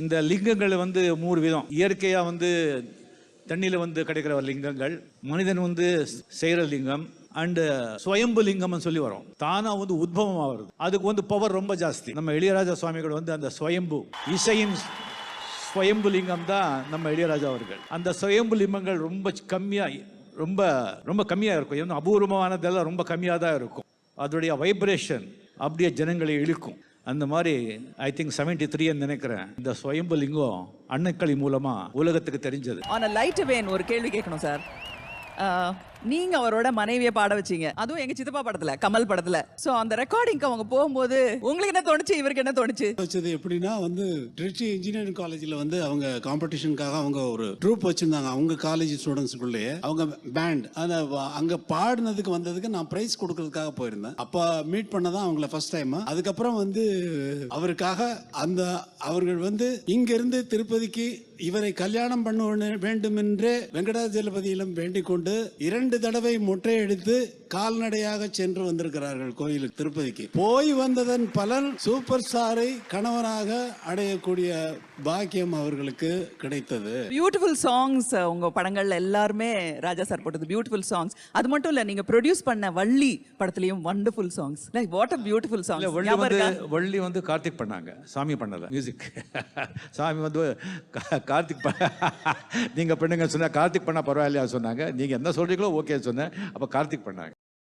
இந்த லிங்கங்கள் வந்து 3 விதம். இயற்கையாக வந்து தண்ணியில் வந்து கிடைக்கிற லிங்கங்கள், மனிதன் வந்து செய்கிற லிங்கம், அண்டு ஸ்வயம்பு லிங்கம்னு சொல்லி வரும். தானா வந்து உத்பவமாக வருது. அதுக்கு வந்து பவர் ரொம்ப ஜாஸ்தி. நம்ம இளையராஜா சுவாமிகள் வந்து அந்த ஸ்வயம்பு இசையின் ஸ்வயம்பு லிங்கம் தான் நம்ம இளையராஜா அவர்கள். அந்த ஸ்வயம்பு லிங்கங்கள் ரொம்ப கம்மியாக ரொம்ப ரொம்ப கம்மியாக இருக்கும். இன்னும் அபூர்வமானதெல்லாம் ரொம்ப கம்மியாக தான் இருக்கும். அதோடைய வைப்ரேஷன் அப்படியே ஜனங்களை இழுக்கும். அந்த மாதிரி ஐ திங்க் 73 நினைக்கிறேன் இந்த ஸ்வயம்பு லிங்கம் அன்னைக்களி மூலமா உலகத்துக்கு தெரிஞ்சது. ஆனா லைட் வேன் ஒரு கேள்வி கேட்கணும் சார். நீங்க அவரோட மனைவியை பாட வச்சீங்க, அதுவும் எங்க சித்தப்பா படத்துல, கமல் படத்துல. சோ அந்த ரெக்கார்டிங்க்கு அவங்க போகும்போது உங்களுக்கு என்ன தோணுச்சு, இவருக்கு என்ன தோணுச்சு? வச்சது எப்படின்னா வந்து திருச்சி இன்ஜினியரிங் காலேஜ்ல வந்து அவங்க காம்படிஷனுக்காக அவங்க ஒரு ட்ரூப் வச்சிருந்தாங்க. அவங்க காலேஜ் ஸ்டூடெண்ட்ஸுக்குள்ளேயே அவங்க பேண்ட் அங்க பாடினதுக்கு வந்ததுக்கு நான் பிரைஸ் கொடுக்கறதுக்காக போயிருந்தேன். அப்ப மீட் பண்ணதான் அவங்கள ஃபர்ஸ்ட் டைம். அதுக்கப்புறம் வந்து அவருக்காக அந்த அவர்கள் வந்து இங்க இருந்து திருப்பதிக்கு இவரை கல்யாணம் பண்ண வேண்டும் என்று வெங்கடாஜலபதியிலும் வேண்டிக் கொண்டு 2 தடவை மொட்டை எடுத்து கால்நடையாக சென்று வந்திருக்கிறார்கள் கோயிலுக்கு, திருப்பதிக்கு. போய் வந்ததன் பலன் சூப்பர் ஸ்டாரை கணவனாக அடையக்கூடிய பாக்கியம் அவர்களுக்கு கிடைத்தது. பியூட்டிஃபுல் சாங்ஸ் உங்க படங்கள்ல எல்லாருமே ராஜா சார் போட்டது பியூட்டிஃபுல் சாங்ஸ். அது மட்டும் இல்ல, நீங்க ப்ரொடியூஸ் பண்ண வள்ளி படத்துலயும் wonderful songs. Like what a beautiful songs. Valli வந்து கார்த்திக் பண்ணாங்க, சாமி பண்ணல மியூசிக். சாமி வந்து கார்த்திக் நீங்க பண்ணுங்க சொன்னா கார்த்திக் பண்ணா பரவாயில்லையா சொன்னாங்க. நீங்க என்ன சொல்றீங்களோ ஓகே சொன்னேன். அப்ப கார்த்திக் பண்ணாங்க.